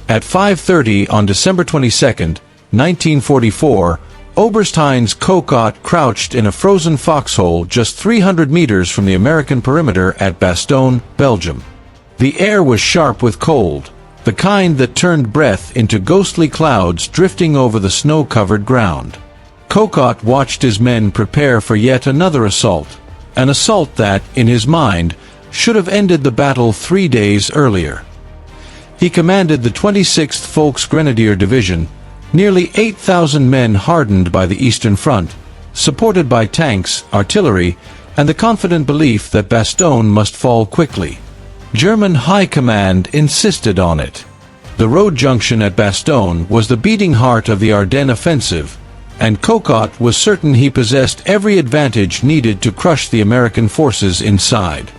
At 5:30 on December 22, 1944, Oberst Heinz Kokot crouched in a frozen foxhole just 300 meters from the American perimeter at Bastogne, Belgium. The air was sharp with cold, the kind that turned breath into ghostly clouds drifting over the snow-covered ground. Kokot watched his men prepare for yet another assault, an assault that, in his mind, should have ended the battle 3 days earlier. He commanded the 26th Volksgrenadier Division, nearly 8,000 men hardened by the Eastern Front, supported by tanks, artillery, and the confident belief that Bastogne must fall quickly. German High Command insisted on it. The road junction at Bastogne was the beating heart of the Ardennes offensive, and Kokot was certain he possessed every advantage needed to crush the American forces inside.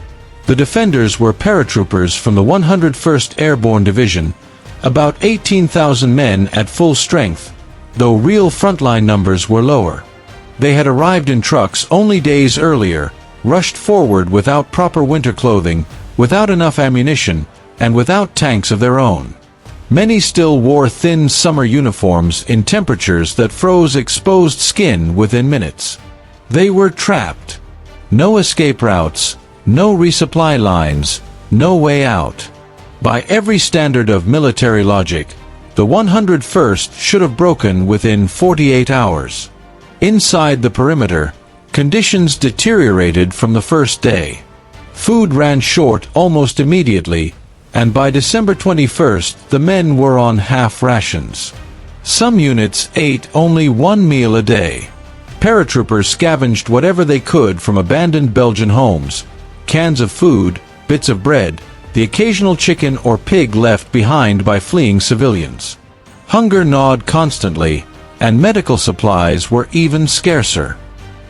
The defenders were paratroopers from the 101st Airborne Division, about 18,000 men at full strength, though real frontline numbers were lower. They had arrived in trucks only days earlier, rushed forward without proper winter clothing, without enough ammunition, and without tanks of their own. Many still wore thin summer uniforms in temperatures that froze exposed skin within minutes. They were trapped. No escape routes, no resupply lines, no way out. By every standard of military logic, the 101st should have broken within 48 hours. Inside the perimeter, conditions deteriorated from the first day. Food ran short almost immediately, and by December 21st the men were on half rations. Some units ate only one meal a day. Paratroopers scavenged whatever they could from abandoned Belgian homes, cans of food, bits of bread, the occasional chicken or pig left behind by fleeing civilians. Hunger gnawed constantly, and medical supplies were even scarcer.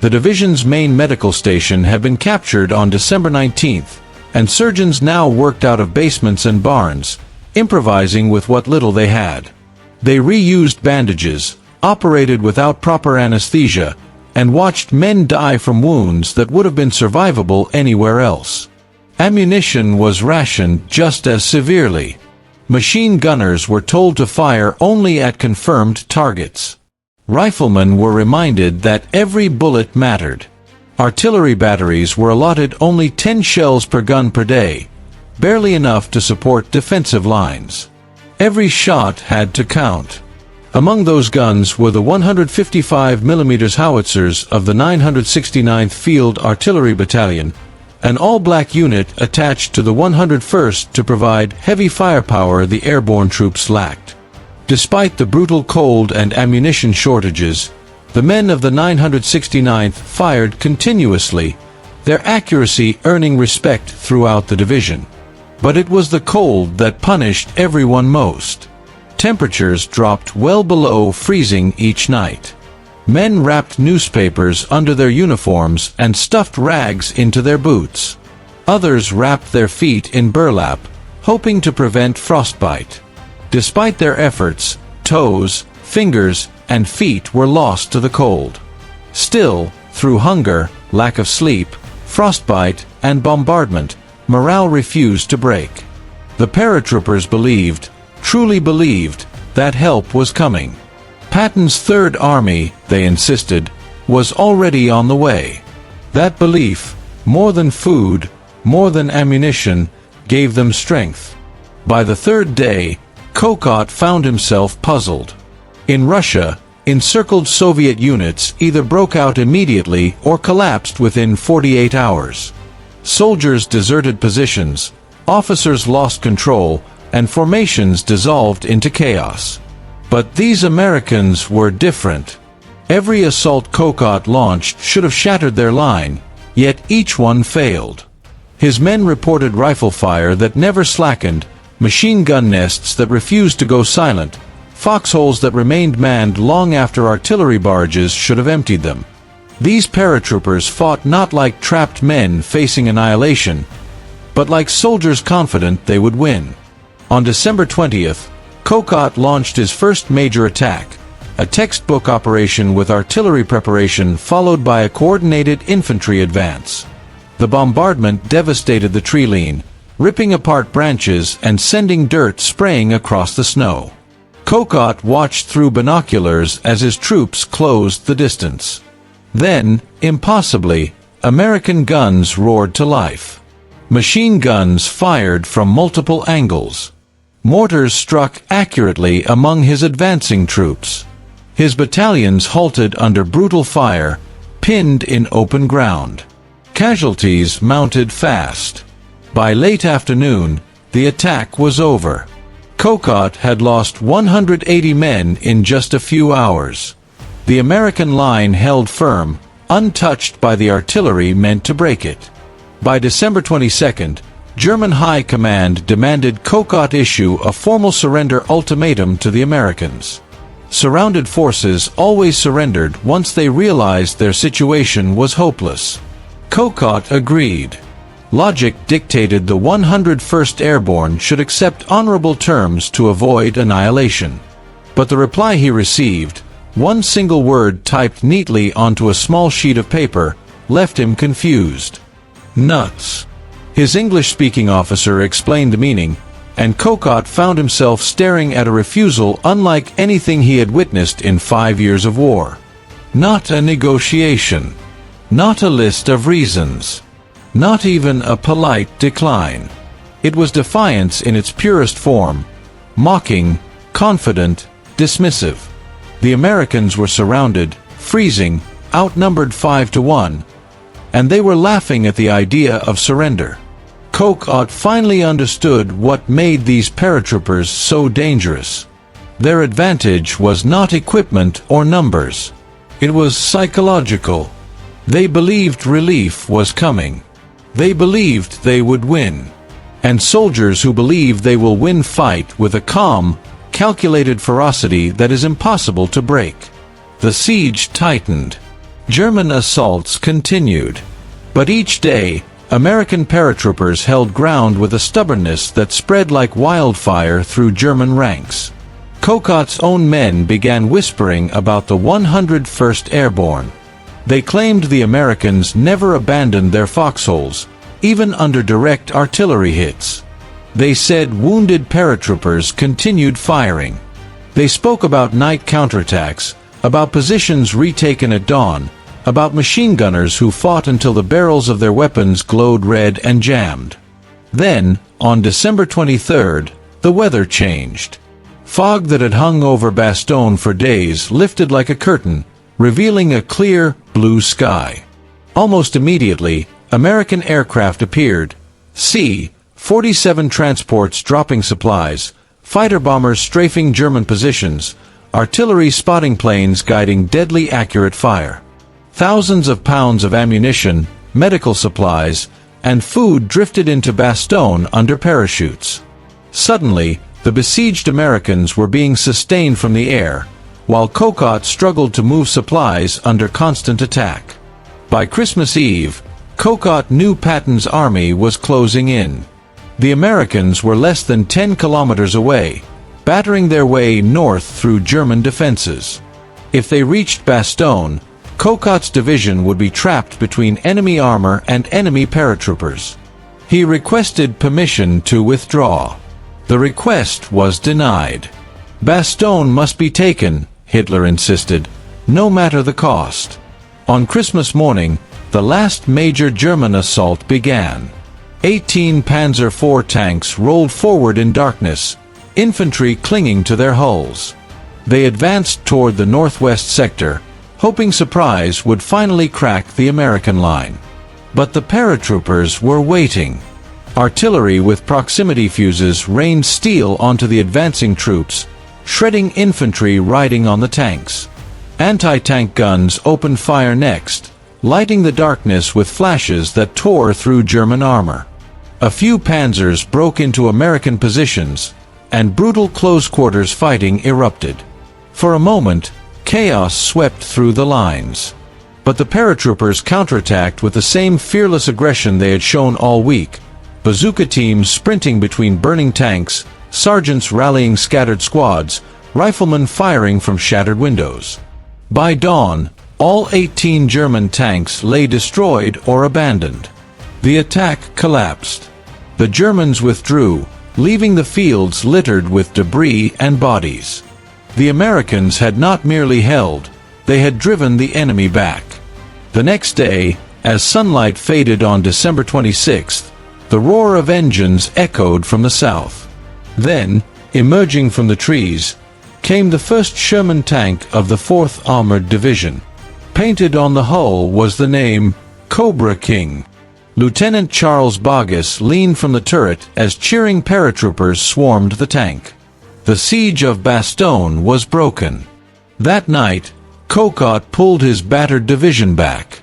The division's main medical station had been captured on December 19th, and surgeons now worked out of basements and barns, improvising with what little they had. They reused bandages, operated without proper anesthesia, and watched men die from wounds that would have been survivable anywhere else. Ammunition was rationed just as severely. Machine gunners were told to fire only at confirmed targets. Riflemen were reminded that every bullet mattered. Artillery batteries were allotted only 10 shells per gun per day, barely enough to support defensive lines. Every shot had to count. Among those guns were the 155 mm howitzers of the 969th Field Artillery Battalion, an all-black unit attached to the 101st to provide heavy firepower the airborne troops lacked. Despite the brutal cold and ammunition shortages, the men of the 969th fired continuously, their accuracy earning respect throughout the division. But it was the cold that punished everyone most. Temperatures dropped well below freezing each night. Men wrapped newspapers under their uniforms and stuffed rags into their boots. Others wrapped their feet in burlap, hoping to prevent frostbite. Despite their efforts, toes, fingers, and feet were lost to the cold. Still, through hunger, lack of sleep, frostbite, and bombardment, morale refused to break. The paratroopers believed, truly believed, that help was coming. Patton's Third Army, they insisted, was already on the way. That belief, more than food, more than ammunition, gave them strength. By the third day, Kokot found himself puzzled. In Russia, encircled Soviet units either broke out immediately or collapsed within 48 hours. Soldiers deserted positions, officers lost control, and formations dissolved into chaos. But these Americans were different. Every assault Kokot launched should have shattered their line, yet each one failed. His men reported rifle fire that never slackened, machine gun nests that refused to go silent, foxholes that remained manned long after artillery barges should have emptied them. These paratroopers fought not like trapped men facing annihilation, but like soldiers confident they would win. On December 20th, Kokot launched his first major attack, a textbook operation with artillery preparation followed by a coordinated infantry advance. The bombardment devastated the tree line, ripping apart branches and sending dirt spraying across the snow. Kokot watched through binoculars as his troops closed the distance. Then, impossibly, American guns roared to life. Machine guns fired from multiple angles. Mortars struck accurately among his advancing troops. His battalions halted under brutal fire, pinned in open ground. Casualties mounted fast. By late afternoon, the attack was over. Kokot had lost 180 men in just a few hours. The American line held firm, untouched by the artillery meant to break it. By December 22nd, German High Command demanded Kokot issue a formal surrender ultimatum to the Americans. Surrounded forces always surrendered once they realized their situation was hopeless. Kokot agreed. Logic dictated the 101st Airborne should accept honorable terms to avoid annihilation. But the reply he received, one single word typed neatly onto a small sheet of paper, left him confused. Nuts. His English-speaking officer explained the meaning, and Kokot found himself staring at a refusal unlike anything he had witnessed in 5 years of war. Not a negotiation. Not a list of reasons. Not even a polite decline. It was defiance in its purest form, mocking, confident, dismissive. The Americans were surrounded, freezing, outnumbered 5-1, and they were laughing at the idea of surrender. Kokot finally understood what made these paratroopers so dangerous. Their advantage was not equipment or numbers. It was psychological. They believed relief was coming. They believed they would win. And soldiers who believe they will win fight with a calm, calculated ferocity that is impossible to break. The siege tightened. German assaults continued. But each day, American paratroopers held ground with a stubbornness that spread like wildfire through German ranks. Kokot's own men began whispering about the 101st Airborne. They claimed the Americans never abandoned their foxholes, even under direct artillery hits. They said wounded paratroopers continued firing. They spoke about night counterattacks, about positions retaken at dawn, about machine gunners who fought until the barrels of their weapons glowed red and jammed. Then, on December 23rd, the weather changed. Fog that had hung over Bastogne for days lifted like a curtain, revealing a clear, blue sky. Almost immediately, American aircraft appeared. C-47 transports dropping supplies, fighter bombers strafing German positions, artillery spotting planes guiding deadly accurate fire. Thousands of pounds of ammunition, medical supplies, and food drifted into Bastogne under parachutes. Suddenly, the besieged Americans were being sustained from the air, while Kokot struggled to move supplies under constant attack. By Christmas Eve, Kokot knew Patton's army was closing in. The Americans were less than 10 kilometers away, battering their way north through German defenses. If they reached Bastogne, Kokot's division would be trapped between enemy armor and enemy paratroopers. He requested permission to withdraw. The request was denied. Bastogne must be taken, Hitler insisted, no matter the cost. On Christmas morning, the last major German assault began. 18 Panzer IV tanks rolled forward in darkness, infantry clinging to their hulls. They advanced toward the northwest sector, hoping surprise would finally crack the American line. But the paratroopers were waiting. Artillery with proximity fuses rained steel onto the advancing troops, shredding infantry riding on the tanks. Anti-tank guns opened fire next, lighting the darkness with flashes that tore through German armor. A few panzers broke into American positions, and brutal close-quarters fighting erupted. For a moment, chaos swept through the lines. But the paratroopers counterattacked with the same fearless aggression they had shown all week, bazooka teams sprinting between burning tanks, sergeants rallying scattered squads, riflemen firing from shattered windows. By dawn, all 18 German tanks lay destroyed or abandoned. The attack collapsed. The Germans withdrew, leaving the fields littered with debris and bodies. The Americans had not merely held, they had driven the enemy back. The next day, as sunlight faded on December 26th, the roar of engines echoed from the south. Then, emerging from the trees, came the first Sherman tank of the 4th Armored Division. Painted on the hull was the name, Cobra King. Lieutenant Charles Boggess leaned from the turret as cheering paratroopers swarmed the tank. The siege of Bastogne was broken. That night, Cocott pulled his battered division back.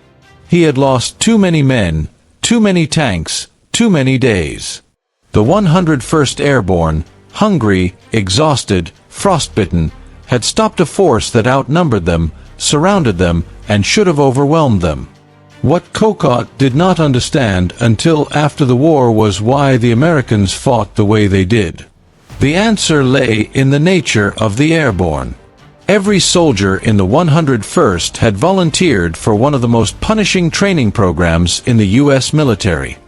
He had lost too many men, too many tanks, too many days. The 101st Airborne, hungry, exhausted, frostbitten, had stopped a force that outnumbered them, surrounded them, and should have overwhelmed them. What Cocott did not understand until after the war was why the Americans fought the way they did. The answer lay in the nature of the airborne. Every soldier in the 101st had volunteered for one of the most punishing training programs in the U.S. military.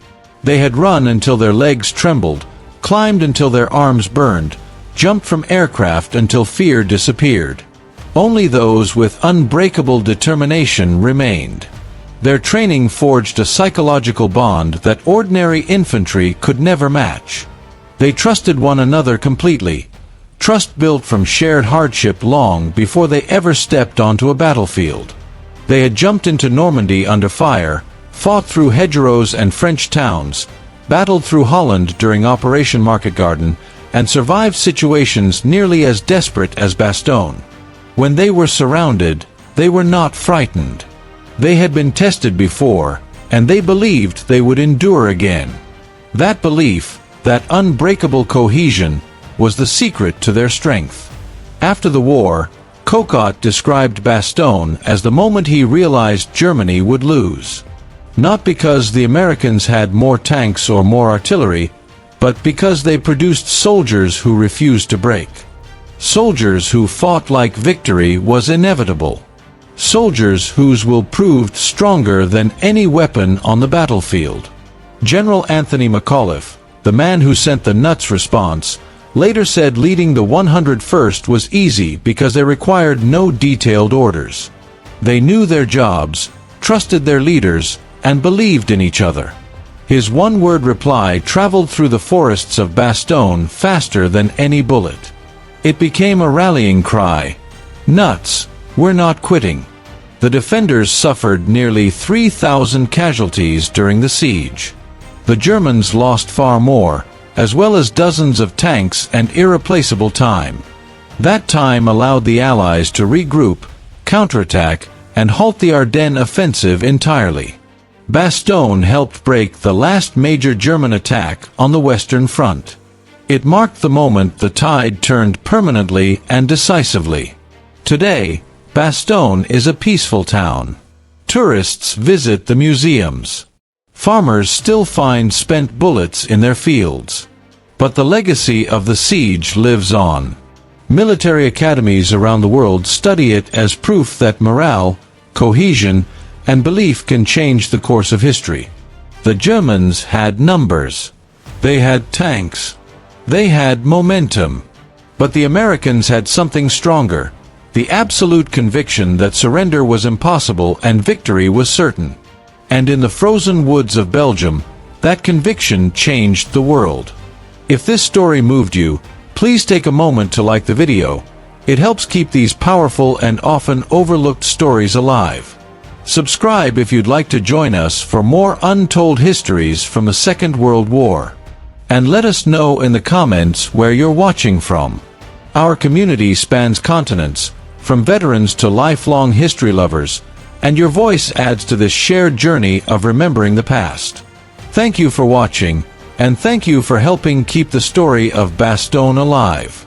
They had run until their legs trembled, climbed until their arms burned, jumped from aircraft until fear disappeared. Only those with unbreakable determination remained. Their training forged a psychological bond that ordinary infantry could never match. They trusted one another completely, trust built from shared hardship long before they ever stepped onto a battlefield. They had jumped into Normandy under fire, fought through hedgerows and French towns, battled through Holland during Operation Market Garden, and survived situations nearly as desperate as Bastogne. When they were surrounded, they were not frightened. They had been tested before, and they believed they would endure again. That belief, that unbreakable cohesion, was the secret to their strength. After the war, Cocott described Bastogne as the moment he realized Germany would lose. Not because the Americans had more tanks or more artillery, but because they produced soldiers who refused to break. Soldiers who fought like victory was inevitable. Soldiers whose will proved stronger than any weapon on the battlefield. General Anthony McAuliffe, the man who sent the nuts response, later said leading the 101st was easy because they required no detailed orders. They knew their jobs, trusted their leaders, and believed in each other. His one-word reply traveled through the forests of Bastogne faster than any bullet. It became a rallying cry. Nuts, we're not quitting. The defenders suffered nearly 3,000 casualties during the siege. The Germans lost far more, as well as dozens of tanks and irreplaceable time. That time allowed the Allies to regroup, counterattack, and halt the Ardennes offensive entirely. Bastogne helped break the last major German attack on the Western Front. It marked the moment the tide turned permanently and decisively. Today, Bastogne is a peaceful town. Tourists visit the museums. Farmers still find spent bullets in their fields. But the legacy of the siege lives on. Military academies around the world study it as proof that morale, cohesion, and belief can change the course of history. The Germans had numbers. They had tanks. They had momentum. But the Americans had something stronger, the absolute conviction that surrender was impossible and victory was certain. And in the frozen woods of Belgium, that conviction changed the world. If this story moved you, please take a moment to like the video. It helps keep these powerful and often overlooked stories alive. Subscribe if you'd like to join us for more untold histories from the Second World War. And let us know in the comments where you're watching from. Our community spans continents, from veterans to lifelong history lovers, and your voice adds to this shared journey of remembering the past. Thank you for watching, and thank you for helping keep the story of Bastogne alive.